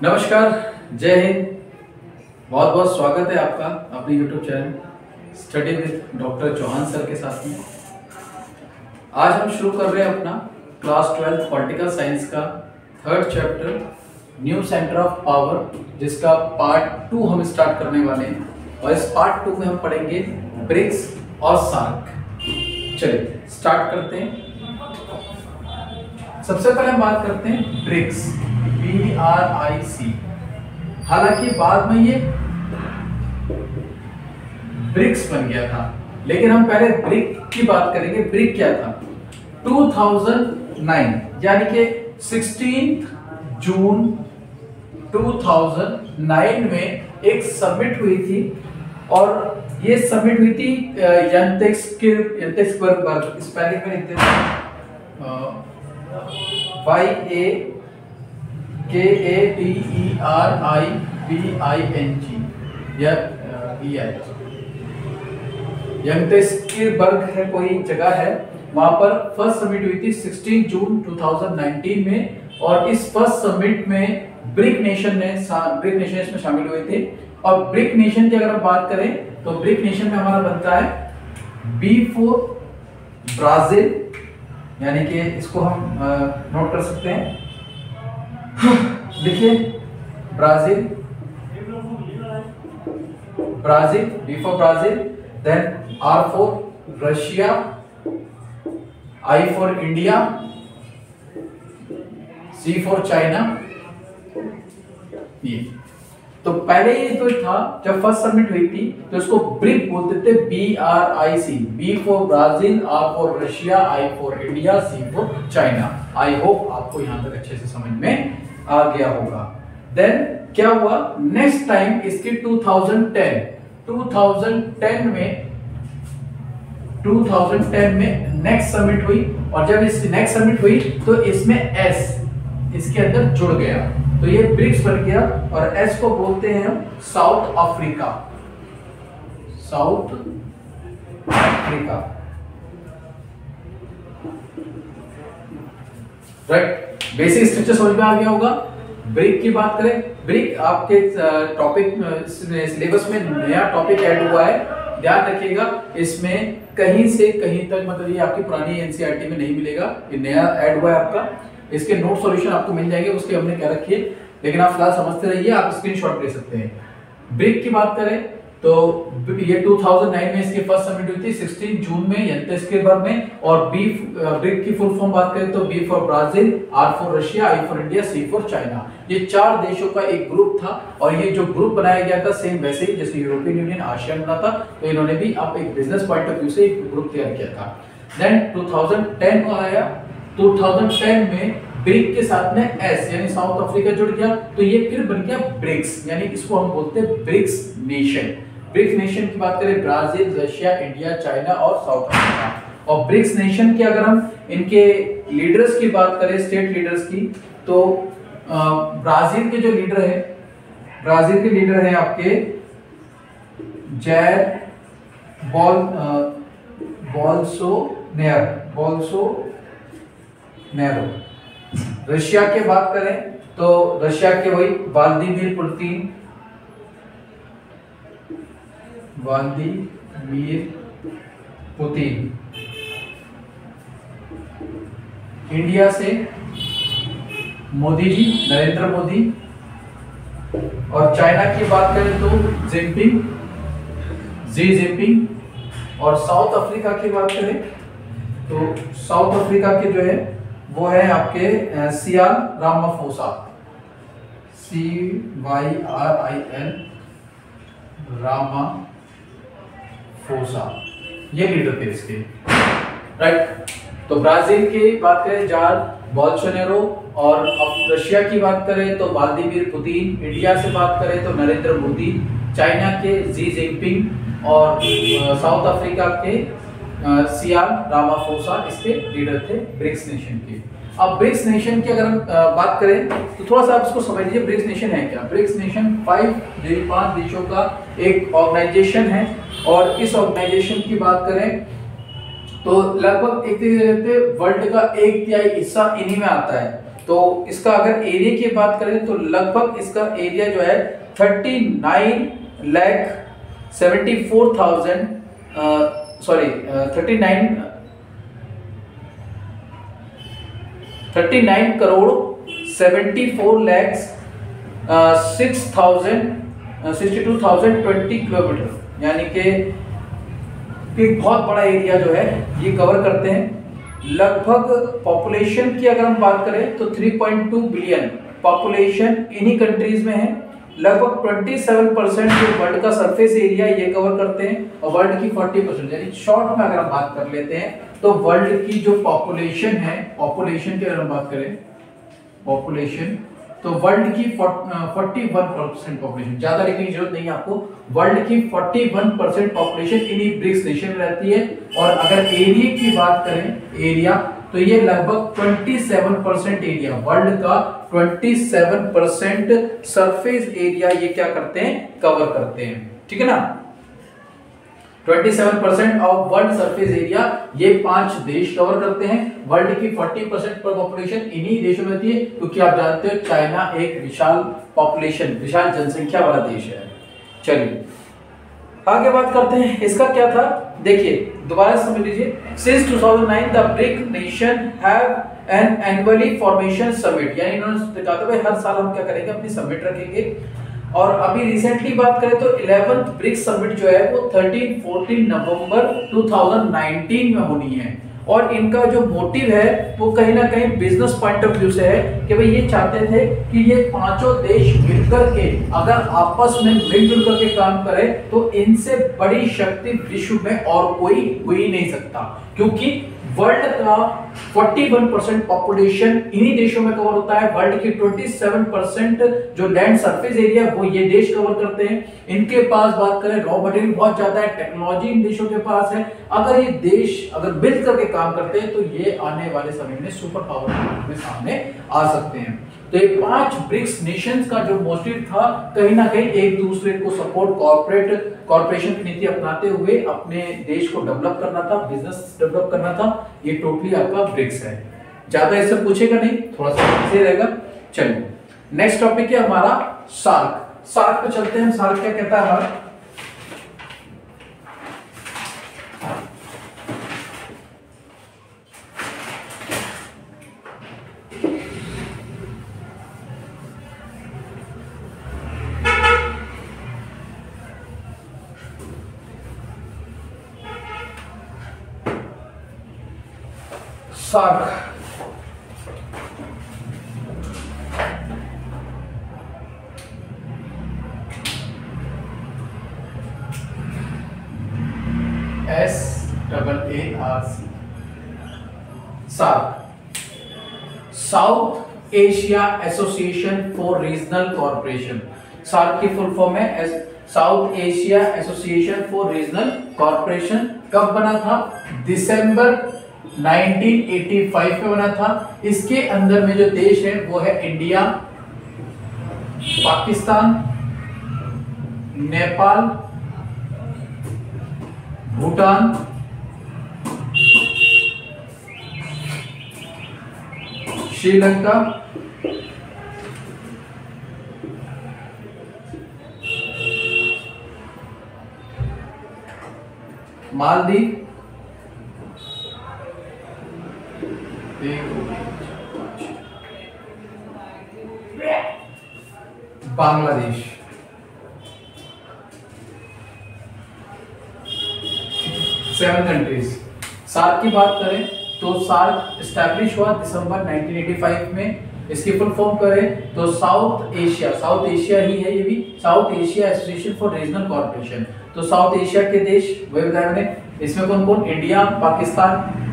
नमस्कार, जय हिंद। बहुत बहुत स्वागत है आपका अपने YouTube channel study with doctor Chauhan sir के साथ में। आज हम शुरू कर रहे हैं अपना क्लास 12 पॉलिटिकल साइंस का third chapter new centre of power, जिसका पार्ट 2 हम स्टार्ट करने वाले हैं। और इस पार्ट 2 में हम पढ़ेंगे ब्रिक्स और सार्क। चलिए स्टार्ट करते हैं। सबसे पहले हम बात करते हैं ब्रिक्स, BRIC। हालांकि बाद में ये ब्रिक्स बन गया था, लेकिन हम पहले ब्रिक की बात करेंगे। ब्रिक क्या था? 2009 यानी कि 16 जून 2009 में एक समिट हुई थी, और ये समिट हुई थी यंतेक्सबर्ग। स्पेलिंग में लिखते हैं यंतेक्सबर्ग है, कोई जगह है वहां पर फर्स्ट समिट हुई थी 16 जून 2019 में। और इस फर्स्ट समिट में ब्रिक नेशन इसमें शामिल हुए थे। और ब्रिक नेशन की अगर हम बात करें तो ब्रिक नेशन में हमारा बनता है B फॉर ब्राजील, यानी कि इसको हम नोट कर सकते हैं। देखिए Brazil, B for Brazil, then R for Russia, I for India, C for China. ये तो पहले ये जो था, जब फर्स्ट समिट हुई थी तो इसको ब्रिक बोलते थे, BRIC। B for Brazil, R for Russia, I for India, C for China. I hope आपको यहां तक अच्छे से समझ में आ गया होगा। देन क्या हुआ नेक्स्ट टाइम इसकी 2010 में नेक्स्ट समिट हुई। और जब इस नेक्स्ट समिट हुई तो इसमें S इसके अंदर जुड़ गया, तो ये ब्रिक्स बन गया। और S को बोलते हैं हम south Africa. Right, basic structure समझ में आ गया होगा। ब्रिक की बात करें, ब्रिक आपके टॉपिक सिलेबस में नया टॉपिक ऐड हुआ है, ध्यान रखिएगा। इसमें कहीं से कहीं तक, मतलब ये आपकी पुरानी एनसीईआरटी में नहीं मिलेगा, ये नया ऐड हुआ है आपका। इसके नोट सॉल्यूशन आपको मिल जाएंगे, उसके हमने क्या रखी है, लेकिन आप फिलहाल समझते रहिए, आप स्क्रीनशॉट ले सकते हैं। ब्रिक की बात करें तो ये 2009 में इसकी फर्स्ट समिट हुई थी 16 जून में यंतेक्सबर्ग में। और ब्रिक की फुल फॉर्म बात करें तो B for Brazil, R for Russia, I for India, C for China. ये 4 देशों का एक ग्रुप था। और ये जो ग्रुप बनाया गया था सेम वैसे ही जैसे यूरोपियन यूनियन, आसियान बना था, तो इन्होंने भी आप एक बिजनेस पॉइंट ऑफ व्यू से एक ग्रुप तैयार किया था। देन 2010 को आया, 2010 में ब्रिक के साथ में S यानी साउथ अफ्रीका जुड़ गया, तो ये फिर बन गया ब्रिक्स, यानी इसको हम बोलते हैं ब्रिक्स नेशन। ब्रिक्स नेशन की बात करें ब्राजील, रशिया, इंडिया, चाइना और साउथ अफ्रीका। और ब्रिक्स नेशन के अगर हम इनके लीडर्स की बात करें, स्टेट लीडर्स की, तो ब्राजील के जो लीडर है, ब्राजील के लीडर हैं आपके जैर बोल्सोनेरो। रशिया की बात करें तो रशिया के वही व्लादिमीर पुतिन। इंडिया से मोदी जी, नरेंद्र मोदी। और चाइना की बात करें तो जी जिनपिंग। और साउथ अफ्रीका की बात करें तो साउथ अफ्रीका के जो है वो है आपके सिरिल रामाफोसा, CYRIL रामाफोसा, ये लीडर थे इसके। राइट, तो ब्राजील की बात करें जायर बोल्सोनेरो, और रशिया की बात करें तो व्लादिमीर पुतिन, इंडिया से बात करें तो नरेंद्र मोदी, चाइना के जी जिनपिंग, और साउथ अफ्रीका के सिरिल रामाफोसा इसके लीडर थे ब्रिक्स नेशन के। अब ब्रिक्स नेशन की अगर हम बात करें तो थोड़ा सा आप इसको समझ लीजिए, ब्रिक्स नेशन है क्या। ब्रिक्स नेशन 5 देशों का एक ऑर्गेनाइजेशन है। और इस ऑर्गेनाइजेशन की बात करें तो लगभग एक वर्ल्ड का 1/3 हिस्सा इन्हीं में आता है। तो इसका अगर एरिया की बात करें तो लगभग इसका एरिया जो है 39 करोड़ 74 लाख 62,020 किलोमीटर, यानी कि एक बहुत बड़ा एरिया जो है ये कवर करते हैं। लगभग पॉपुलेशन की अगर हम बात करें तो 3.2 बिलियन पॉपुलेशन इन्हीं कंट्रीज में है। लगभग 27% जो वर्ल्ड का सरफेस एरिया ये कवर करते हैं और वर्ल्ड की 40%, यानी शॉर्ट में अगर हम बात कर लेते हैं तो वर्ल्ड की जो पॉपुलेशन है, पॉपुलेशन की अगर हम बात करें पॉपुलेशन, तो वर्ल्ड की 41% पॉपुलेशन, ज्यादा लिखने की जरूरत नहीं है आपको, वर्ल्ड की 41% पॉपुलेशन इन्हीं ब्रिक्स नेशन में रहती है। और अगर एरिया की बात करें, एरिया, तो ये लगभग 27% एरिया, वर्ल्ड का 27% सरफेस एरिया ये क्या करते हैं, कवर करते हैं। ठीक है ना, 27% ऑफ वर्ल्ड सरफेस एरिया ये 5 देश कवर करते हैं। वर्ल्ड की 40% पर पॉपुलेशन इन्हीं देशों में रहती है, क्योंकि आप जानते हो चाइना एक विशाल पॉपुलेशन, विशाल जनसंख्या वाला देश है। चलिए आगे बात करते हैं, इसका क्या था, देखिए दोबारा समझ लीजिए। Since 2009 the brick nation have an annually formation summit, यानी इन्होंने कहा था भाई हर साल हम क्या करेंगे, अपनी समिट रखेंगे। और अभी रिसेंटली बात करें तो 11th ब्रिक्स समिट जो है वो 13-14 नवंबर 2019 में होनी है। और इनका जो मोटिव है वो कहीं ना कहीं बिजनेस पॉइंट ऑफ व्यू से है कि भाई ये चाहते थे कि ये पांचों देश मिलकर के अगर आपस में मिलजुल करके काम करें तो इनसे बड़ी शक्ति विश्व में और कोई हो ही नहीं सकता, क्योंकि वर्ल्ड का 41% पॉपुलेशन इन्हीं देशों में कवर होता है। वर्ल्ड की 27% जो लैंड सरफेस एरिया वो ये देश कवर करते हैं। इनके पास बात करें रॉ मटेरियल बहुत ज्यादा है, टेक्नोलॉजी इन देशों के पास है। अगर ये देश अगर मिल करके काम करते हैं तो ये आने वाले समय में सुपर पावर में सामने आ सकते हैं। तो ये 5 ब्रिक्स नेशंस का जो मोटिव था कहीं ना कहीं एक दूसरे को सपोर्ट, कॉर्पोरेशन की नीति अपनाते हुए अपने देश को डेवलप करना था, बिजनेस डेवलप करना था। ये टोटली आपका ब्रिक्स है। ज्यादा इससे पूछेगा नहीं, थोड़ा सा इजी रहेगा। चलिए नेक्स्ट टॉपिक है हमारा सार्क। सार्क पे चलते हैं। सार्क क्या कहता है हमारा, SAARC SAARC, SAARC south Asia association for regional corporation. SAARC की फुल फॉर्म है south Asia association for regional corporation. कब बना था, दिसंबर 1985 में बना था। इसके अंदर में जो देश है वो है इंडिया, पाकिस्तान, नेपाल, भूटान, श्रीलंका, मालदीव, बांग्लादेश। 7 कंट्रीज। सार्क की बात करें तो सार्क एस्टैब्लिश हुआ दिसंबर 1985 में। इसकी फुल फॉर्म करें तो साउथ एशिया ही है ये भी, south Asia association for regional corporation. तो साउथ एशिया के देश वही बताया मैंने, इसमें कौन कौन, इंडिया, पाकिस्तान,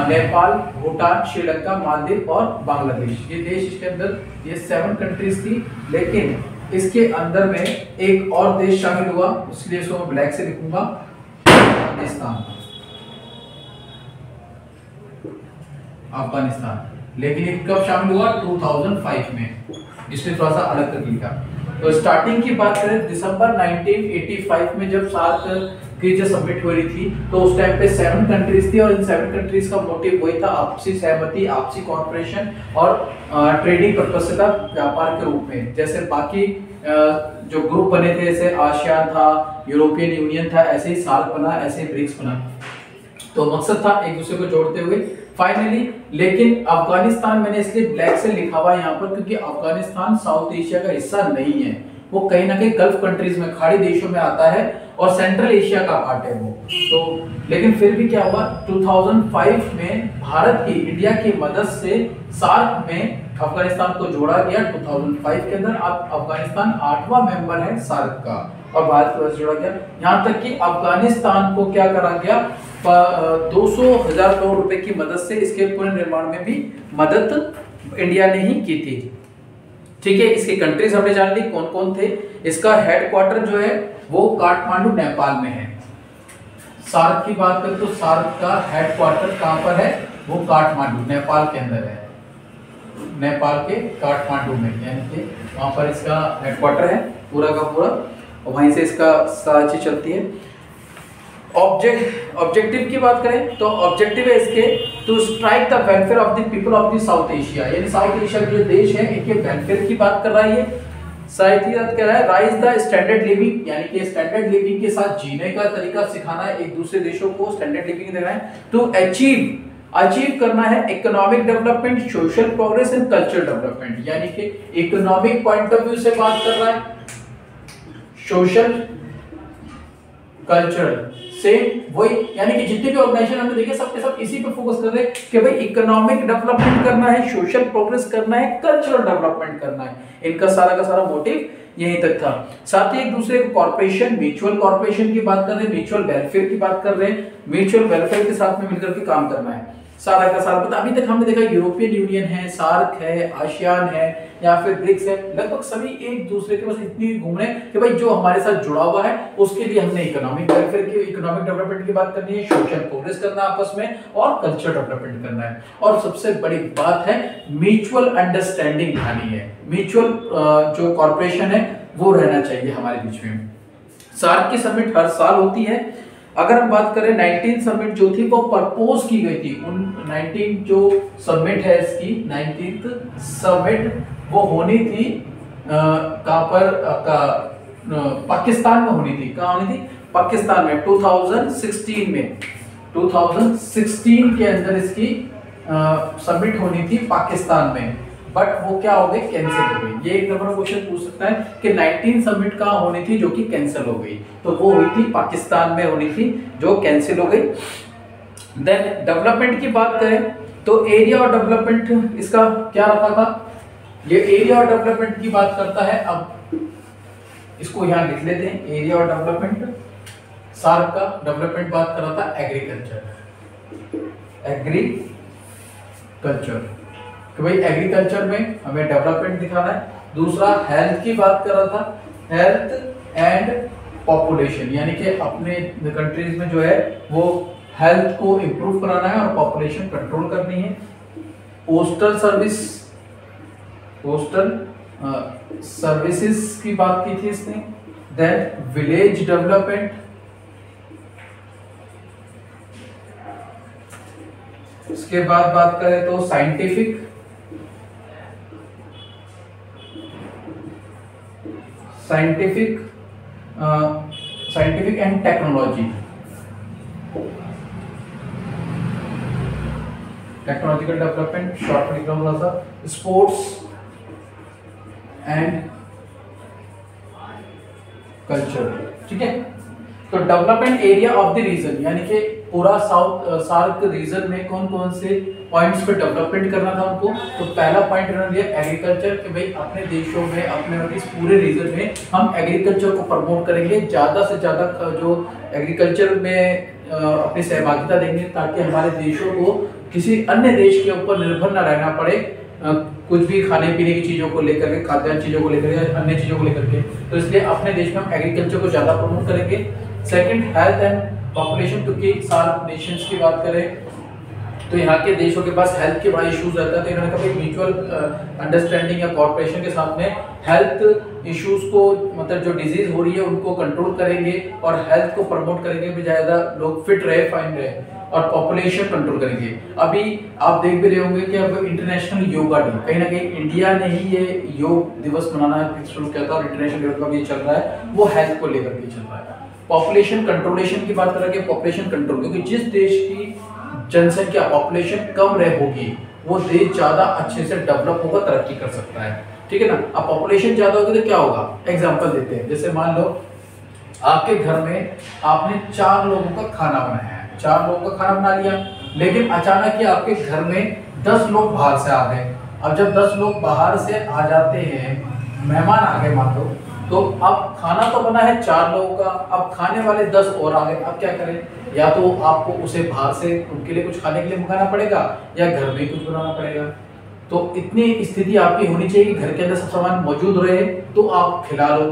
नेपाल, भूटान, श्रीलंका, मालदीव और बांग्लादेश। ये देश इसके अंदर, ये 7 कंट्रीज थी। लेकिन इसके अंदर में एक और देश शामिल हुआ, इसलिए इसको मैं ब्लैक से लिखूंगा, अफगानिस्तान। लेकिन ये कब शामिल हुआ, 2005 में, इसलिए थोड़ा सा अलग कर लिखा। तो स्टार्टिंग की बात करें दिसंबर 1985 में जब सार्क की जो समिट हो रही थी, तो उस टाइम पे 7 कंट्रीज थी और इन 7 कंट्रीज का मोटिव वही था, आपसी सहमति, आपसी कॉर्पोरेशन और ट्रेडिंग पर्पस से था, व्यापार के रूप में। जैसे बाकी जो ग्रुप बने थे, जैसे आसियान था, यूरोपियन यूनियन था, ऐसे ही सार्क बना, ऐसे ही ब्रिक्स बना। तो मकसद था एक दूसरे को जोड़ते हुए फाइनली। लेकिन अफगानिस्तान मैंने इसलिए ब्लैक से लिखा हुआ है यहाँ पर, क्योंकि अफगानिस्तान साउथ एशिया का हिस्सा नहीं है, वो कहीं ना कहीं गल्फ कंट्रीज में, खाड़ी देशों में आता है और सेंट्रल एशिया का पार्ट है वो। तो लेकिन फिर भी क्या हुआ, 2005 में भारत की, इंडिया की मदद से सार्क में अफगानिस्तान को जोड़ा गया 2005 के अंदर। अब अफगानिस्तान 8वां मेंबर है सार्क का और भारत की वजह से जोड़ा गया। यहाँ तक कि अफगानिस्तान को क्या करा गया, 200,000 करोड़ रुपए की मदद से इसके पुनर्निर्माण में भी मदद इंडिया ने ही की थी। ठीक है, इसकी कंट्रीज हमने जान ली कौन कौन थे। इसका हेडक्वार्टर जो है वो काठमांडू नेपाल में है। सार्क की बात करें तो सार्क का हेडक्वार्टर कहां पर है, वो काठमांडू नेपाल के अंदर है, नेपाल के काठमांडू में, यानी कि वहां पर इसका हेडक्वार्टर है पूरा का पूरा, और वहीं से इसका सारी चीज चलती है। ऑब्जेक्टिव की बात करें तो ऑब्जेक्टिव है इसके, to strike the welfare of the people of the South Asia, यानी साउथ एशिया के जो देश है इनके वेलफेयर की बात कर रहा है ये। साथ ही साथ कह रहा है राइज द स्टैंडर्ड लिविंग, यानी कि स्टैंडर्ड लिविंग के साथ जीने का तरीका सिखाना है, एक दूसरे देशों को स्टैंडर्ड लिविंग देना है। टू अचीव करना है economic development, social progress and cultural development, यानी कि इकोनॉमिक पॉइंट ऑफ व्यू से बात कर रहा है, सोशल कल्चरल से वही, यानी कि जितने भी ऑर्गेनाइजेशन हमने देखे सबके सब इसी पे फोकस कर रहे हैं कि भाई इकोनॉमिक डेवलपमेंट करना है, सोशल प्रोग्रेस करना है, कल्चरल डेवलपमेंट करना है। इनका सारा का सारा मोटिव यहीं तक था। साथ ही एक दूसरे को कॉर्पोरेशन, म्यूचुअल कॉर्पोरेशन की बात कर रहे हैं, म्यूचुअल वेलफेयर की बात कर रहे हैं, म्यूचुअल वेलफेयर के साथ में मिलकर के काम करना है, सारा का सारा। पता अभी तक हमने देखा यूरोपियन यूनियन है, सार्क है, आसियान है या फिर ब्रिक्स है, लगभग सभी एक दूसरे के बस इतनी घूम रहे हैं कि भाई जो हमारे साथ जुड़ा हुआ है उसके लिए हमने इकोनॉमिक वेलफेयर की, इकोनॉमिक डेवलपमेंट की बात करनी है, सोशल प्रोग्रेस करना है आपस में, और कल्चर डेवलपमेंट करना है। और सबसे बड़ी बात है म्यूचुअल अंडरस्टैंडिंग लानी है, म्यूचुअल जो कॉर्पोरेशन है वो रहना चाहिए हमारे बीच में। सार्क की समिट हर साल होती है। अगर हम बात करें 19 समिट जो थी वो प्रपोज की गई थी, उन 19 जो समिट है इसकी 19th समिट वो होनी थी कहां पर, पाकिस्तान में होनी थी। कहां होनी थी? पाकिस्तान में 2016 में, 2016 के अंदर इसकी समिट होनी थी पाकिस्तान में, बट वो क्या हो गई, कैंसिल हो गई। ये एक नंबर क्वेश्चन पूछ सकता है कि 19 समिट कहां होनी थी जो कि कैंसिल हो गई, तो वो हुई थी पाकिस्तान में होनी थी जो कैंसिल हो गई। देन डेवलपमेंट की बात करें तो एरिया और डेवलपमेंट इसका क्या रखा था, ये एरिया और डेवलपमेंट की बात करता है। अब इसको यहां लिख लेते हैं, एरिया और डेवलपमेंट। सार्क का डेवलपमेंट बात कर रहा था एग्रीकल्चर, कि भाई एग्रीकल्चर में हमें डेवलपमेंट दिखाना है। दूसरा हेल्थ की बात कर रहा था, हेल्थ एंड पॉपुलेशन, यानी कि अपने कंट्रीज में जो है वो हेल्थ को इंप्रूव कराना है और पॉपुलेशन कंट्रोल करनी है। पोस्टल सर्विसेज की बात की थी इसने। देन विलेज डेवलपमेंट, उसके बाद बात करें तो scientific and technological development, short में लिखा हुआ था। स्पोर्ट्स एंड कल्चर, ठीक है। तो development area of the region, यानी कि पूरा सार्क रीजन में कौन कौन से पॉइंट्स पे डेवलपमेंट करना था उनको। तो पहला पॉइंट इन्होंने लिया एग्रीकल्चर, कि भाई अपने देशों में, अपने इस पूरे रीजन में हम एग्रीकल्चर को प्रमोट करेंगे, ज़्यादा से ज़्यादा जो एग्रीकल्चर में अपनी सहभागिता देंगे, ताकि हमारे देशों को किसी अन्य देश के ऊपर निर्भर न रहना पड़े, कुछ भी खाने पीने की चीज़ों को लेकर के, खाद्यान्न चीज़ों को लेकर के, अन्य चीज़ों को लेकर के। तो इसलिए अपने देश में हम एग्रीकल्चर को ज़्यादा प्रमोट करेंगे। सेकंड हेल्थ एंड पॉपुलेशन, क्योंकि सार्क नेशंस की बात करें तो यहाँ के देशों के पास हेल्थ के बड़ा इश्यूज रहता है, तो इन्होंने कभी म्यूचुअल अंडरस्टैंडिंग या कॉर्पोरेशन के साथ में हेल्थ इश्यूज को, मतलब जो डिजीज हो रही है उनको कंट्रोल करेंगे और हेल्थ को प्रमोट करेंगे भी, ज़्यादा लोग फिट रहे, फाइन रहे, और पॉपुलेशन कंट्रोल करेंगे। अभी आप देख भी रहे होंगे कि अब इंटरनेशनल योगा डे, कहीं ना कहीं इंडिया ने ही ये योग दिवस मनाना शुरू किया था और इंटरनेशनल लेवल का भी चल रहा है, वो हेल्थ को लेकर के चल रहा है। पॉपुलेशन कंट्रोलेशन की बात करेंगे, पॉपुलेशन कंट्रोल, क्योंकि जिस देश की जनसंख्या पॉपुलेशन कम रह होगी वो देश ज्यादा अच्छे से डेवलप होगा, तरक्की कर सकता है, ठीक है ना। अब पॉपुलेशन ज्यादा होगी तो क्या होगा, एग्जांपल देते हैं, जैसे मान लो आपके घर में आपने 4 लोगों का खाना बनाया है, 4 लोगों का खाना बना लिया, लेकिन अचानक ही आपके घर में 10 लोग बाहर से आ गए। अब जब 10 लोग बाहर से आ जाते हैं, मेहमान आ गए मान लो, तो अब खाना तो बना है 4 लोगों का, अब खाने वाले 10 और आ गए, अब क्या करें, या तो आपको उसे बाहर से उनके लिए कुछ खाने के लिए मंगाना पड़ेगा या घर में कुछ बनाना पड़ेगा। तो इतनी स्थिति आपकी होनी चाहिए कि घर के अंदर सब सामान मौजूद रहे तो आप खिला लो,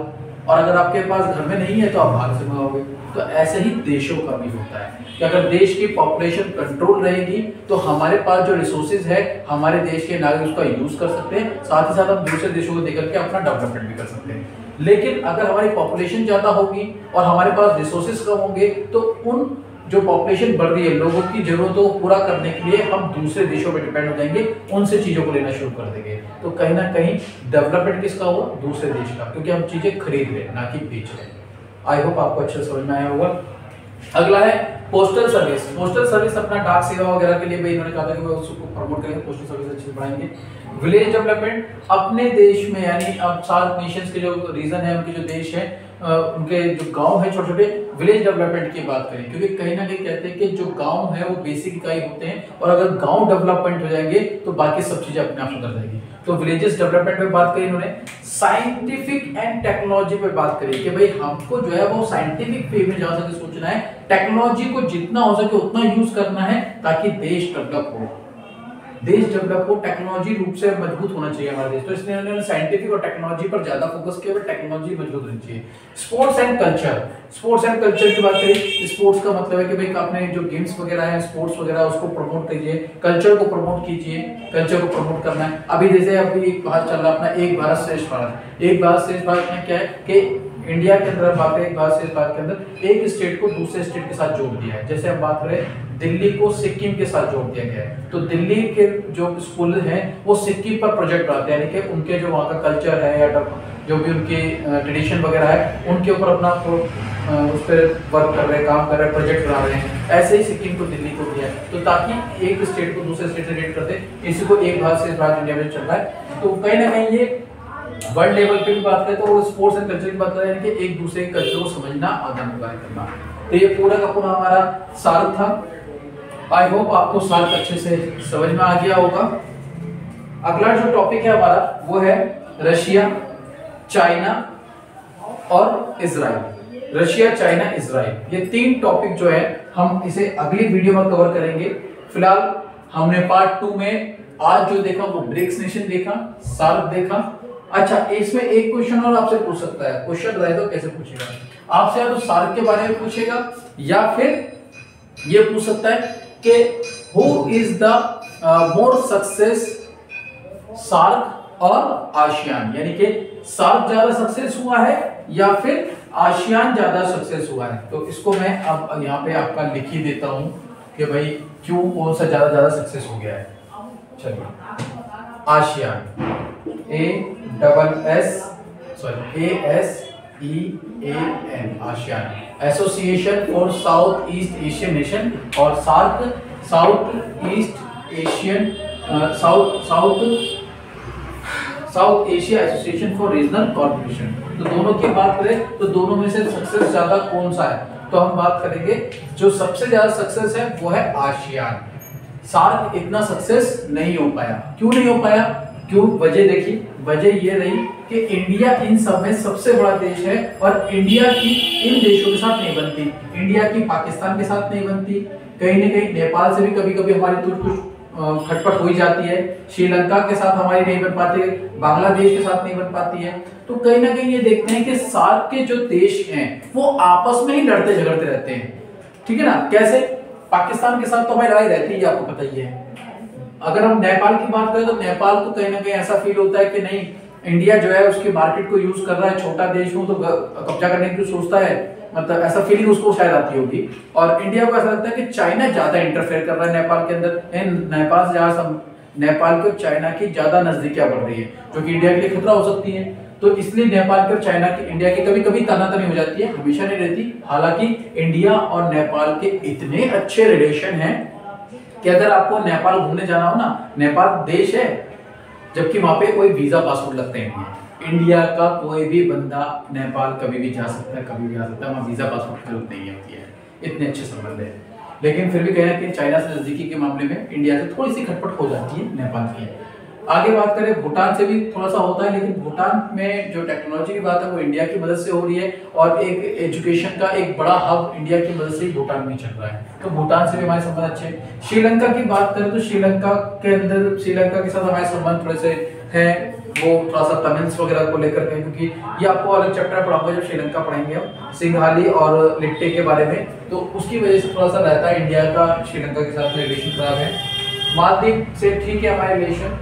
और अगर आपके पास घर में नहीं है तो आप बाहर से मंगाओगे। तो ऐसे ही देशों का भी होता है कि अगर देश की पॉपुलेशन कंट्रोल रहेगी तो हमारे पास जो रिसोर्सेज है हमारे देश के नागरिक उसका यूज कर सकते हैं, साथ ही साथ हम दूसरे देशों को देकर के अपना डेवलपमेंट भी कर सकते हैं। लेकिन अगर हमारी पॉपुलेशन ज्यादा होगी और हमारे पास रिसोर्सेज कम होंगे तो उन जो पॉपुलेशन बढ़ रही है लोगों की जरूरतों को पूरा करने के लिए हम दूसरे देशों पर डिपेंड हो जाएंगे, उनसे चीजों को लेना शुरू कर देंगे। तो कहीं ना कहीं डेवलपमेंट किसका हुआ, दूसरे देश का, क्योंकि हम चीजें खरीद रहे ना कि बेच रहे। आई होप आपको अच्छे समझ में आया होगा। अगला है पोस्टल सर्विस। पोस्टल सर्विस अपना डाक सेवा वगैरह के लिए भाई इन्होंने कहा था कि वो उसको प्रमोट करेंगे, पोस्टल सर्विस अच्छे से बढ़ाएंगे। विलेज डेवलपमेंट, अपने देश में यानी अब सार्क नेशंस के जो रीजन है, उनके जो देश है, उनके जो गांव है छोटे छोटे, विलेज डेवलपमेंट की बात करें, क्योंकि कहीं ना कहीं कहते हैं कि जो गांव है वो बेसिक इकाई होते हैं और अगर गांव डेवलपमेंट हो जाएंगे तो बाकी सब चीजें अपने आप सुधर जाएगी। तो विलेजेस डेवलपमेंट पे बात करी इन्होंने। साइंटिफिक एंड टेक्नोलॉजी पे बात करी कि भाई हमको जो है वो साइंटिफिक वे में जा सके सोचना है, टेक्नोलॉजी को जितना हो सके उतना यूज करना है ताकि देश डेवलप हो, देश डेवलप हो, टेक्नोलॉजी रूप से मजबूत होना चाहिए हमारा देश। तो इसलिए उन्होंने साइंटिफिक और टेक्नोलॉजी पर ज्यादा फोकस किया, टेक्नोलॉजी मजबूत होनी चाहिए। Sports and culture, sports and culture की बात करें, स्पोर्ट्स का मतलब है कि भाई आपने जो गेम्स वगैरह है, स्पोर्ट्स वगैरह, उसको प्रमोट कीजिए, कल्चर को प्रमोट कीजिए, कल्चर को प्रमोट करना है। अभी जैसे अभी एक बात चल रहा है अपना एक भारत श्रेष्ठ भारत। एक भारत श्रेष्ठ भारत में क्या है कि इंडिया के अंदर बात है, एक भारत श्रेष्ठ भारत के अंदर एक स्टेट को दूसरे स्टेट के साथ जोड़ दिया है। जैसे हम बात करें दिल्ली को सिक्किम के साथ जोड़ दिया गया है, तो दिल्ली के जो स्कूल हैं वो सिक्किम पर प्रोजेक्ट बनाते हैं, यानी कि उनके जो वहाँ का कल्चर है या जो भी उनके ट्रेडिशन वगैरह है उनके ऊपर अपना उस पर वर्क कर रहे हैं, काम कर रहे हैं, प्रोजेक्ट बना रहे हैं। ऐसे ही सिक्किम को दिल्ली को दिया है, तो ताकि एक स्टेट को दूसरे स्टेट से रिलेट करते, इसी को एक भारत श्रेष्ठ भारत इंडिया में चल रहा है। तो कहीं ना कहीं ये वर्ल्ड लेवल पे भी बात करें तो स्पोर्ट्स एंड कल्चर की बात करें, यानी कि एक दूसरे के कल्चर को समझना, आदान प्रदान करना। तो ये पूरा का पूरा हमारा सार्क था। आई होप आपको सार्क अच्छे से समझ में आ गया होगा। अगला जो टॉपिक है हमारा वो है रशिया, चाइना और इजराइल। रशिया, चाइना, इजराइल, ये 3 टॉपिक जो है हम इसे अगली वीडियो में कवर करेंगे। फिलहाल हमने पार्ट 2 में आज जो देखा वो ब्रिक्स नेशन देखा, सार्क देखा। अच्छा, इसमें एक क्वेश्चन और आपसे पूछ सकता है, क्वेश्चन बताइए तो कैसे पूछेगा आपसे, या तो सार्क के बारे में पूछेगा या फिर ये पूछ सकता है कि who is the more success SAARC और आसियान, यानी कि सार्क ज्यादा सक्सेस हुआ है या फिर आसियान ज्यादा सक्सेस हुआ है। तो इसको मैं अब यहाँ पे आपका लिख ही देता हूं कि भाई क्यों कौन सा ज्यादा सक्सेस हो गया है। चलिए, ASEAN, ASEAN, ASEAN, association for south east Asian nation, और SAARC, south east Asian south Asia association for regional corporation. तो दोनों की बात करें तो दोनों में से सक्सेस ज्यादा कौन सा है, तो हम बात करेंगे जो सबसे ज्यादा सक्सेस है वो है आसियान। सार्क इतना सक्सेस नहीं हो पाया। क्यों नहीं हो पाया? क्यों? वजह देखिए, वजह ये रही कि इंडिया इन सब में सबसे बड़ा देश है और इंडिया की इन देशों के साथ नहीं बनती, इंडिया की पाकिस्तान के साथ नहीं बनती, कहीं न कहीं नेपाल से भी कभी कभी हमारी कुछ खटपट हो ही जाती है, श्रीलंका के साथ हमारी नहीं बन पाती है, बांग्लादेश के साथ नहीं बन पाती है। तो कहीं ना कहीं ये देखते हैं कि सार्क के जो देश हैं वो आपस में ही लड़ते झगड़ते रहते हैं, ठीक है ना। कैसे? पाकिस्तान के साथ तो हमारी लड़ाई रहती है, आपको पता ही है। अगर हम नेपाल की बात करें तो नेपाल को कहीं ना कहीं ऐसा फील होता है कि नहीं, इंडिया जो है उसकी मार्केट को यूज कर रहा है, छोटा देश हूं तो कब्जा करने की सोचता है, मतलब ऐसा फीलिंग उसको शायद आती होगी। और इंडिया को ऐसा लगता है कि चाइना ज्यादा इंटरफेयर कर रहा है नेपाल के अंदर, नेपाल से जहां नेपाल को चाइना की ज्यादा नजदीकियां बढ़ रही है, जो कि इंडिया के लिए खतरा हो सकती है। तो इसलिए नेपाल और चाइना की इंडिया की कभी कभी तनातनी हो जाती है, हमेशा नहीं रहती। हालांकि इंडिया और नेपाल के इतने अच्छे रिलेशन हैं कि अगर आपको नेपाल घूमने जाना हो ना, नेपाल देश है जबकि वहां पे कोई वीजा पासपोर्ट लगते हैं, इंडिया का कोई भी बंदा नेपाल कभी भी जा सकता है, कभी भी आ सकता है, वहां वीजा पासपोर्ट की जरूरत नहीं होती है, इतने अच्छे संबंध है। लेकिन फिर भी कहीं ना कहीं चाइना से नजदीकी के मामले में इंडिया से थोड़ी सी खटपट हो जाती है नेपाल की। आगे बात करें भूटान से भी थोड़ा सा होता है, लेकिन भूटान में जो टेक्नोलॉजी की बात है वो इंडिया की मदद से हो रही है, और एक एजुकेशन का एक बड़ा हब इंडिया की मदद से ही भूटान में चल रहा है, तो भूटान से भी हमारे संबंध अच्छे हैं। श्रीलंका की बात करें तो श्रीलंका के अंदर, श्रीलंका के साथ हमारे संबंध थोड़े से हैं, वो थोड़ा सा तमिल्स वगैरह को लेकर के, क्योंकि ये आपको अलग चैप्टर पढ़ाऊंगा जब श्रीलंका पढ़ेंगे हम, सिंघाली और लिट्टे के बारे में, तो उसकी वजह से थोड़ा सा रहता है इंडिया का श्रीलंका के साथ रिलेशन खराब है। मालदीव से ठीक है हमारे रिलेशन,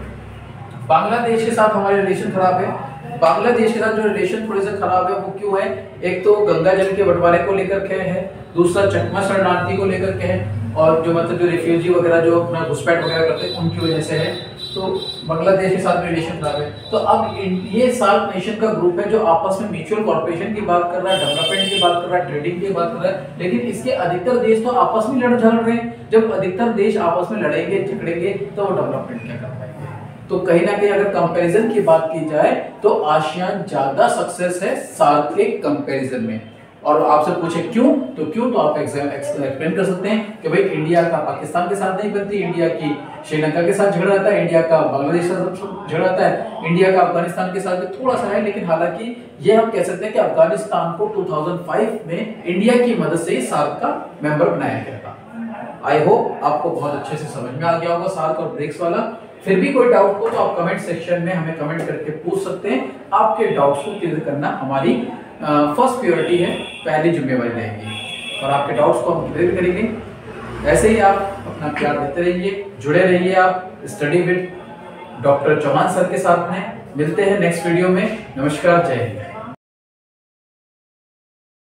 बांग्लादेश के साथ हमारे रिलेशन खराब है। बांग्लादेश के साथ जो रिलेशन थोड़े से खराब है वो क्यों है, एक तो गंगा जल के बंटवारे को लेकर के है, दूसरा चकमा शरणार्थी को लेकर के है, और जो मतलब जो रिफ्यूजी वगैरह जो अपना घुसपैठ वगैरह करते हैं उनकी वजह से है, तो बांग्लादेश के साथ रिलेशन खराब है। तो अब ये 7 नेशन का ग्रुप है जो आपस में म्यूचुअल कॉर्पोरेशन की बात कर रहा है, डेवलपमेंट की बात कर रहा है, ट्रेडिंग की बात कर रहा है, लेकिन इसके अधिकतर देश तो आपस में लड़ झगड़ रहे हैं। जब अधिकतर देश आपस में लड़ेंगे झगड़ेंगे तो वो डेवलपमेंट क्या कर पाएंगे। तो कहीं ना कहीं अगर कंपैरिजन की बात की जाए तो आसियान ज्यादा सक्सेस है सार्क के कंपैरिजन में। और आपसे पूछे क्यों, तो क्यों तो आप एक्सप्लेन कर सकते हैं कि भाई इंडिया का पाकिस्तान के साथ नहीं बनती, इंडिया की श्रीलंका के साथ झगड़ा रहता है, इंडिया का बांग्लादेश के साथ झगड़ा रहता है, इंडिया का अफगानिस्तान के साथ भी थोड़ा सा है, लेकिन हालांकि ये हम कह सकते हैं कि अफगानिस्तान को 2005 में इंडिया की मदद से ही सार्क का मेंबर बनाया गया था। आई होप आपको बहुत अच्छे से समझ में आ गया होगा सार्क और ब्रिक्स वाला। फिर भी कोई डाउट हो तो आप कमेंट सेक्शन में हमें कमेंट करके पूछ सकते हैं। आपके डाउट्स को क्लियर करना हमारी फर्स्ट प्रायोरिटी है, पहली जिम्मेवारी रहेगी, और आपके डाउट्स को हम क्लियर करेंगे। ऐसे ही आप अपना प्यार देते रहिए, जुड़े रहिए आप study with doctor Chauhan sir के साथ में। मिलते हैं नेक्स्ट वीडियो में। नमस्कार, जय हिंद।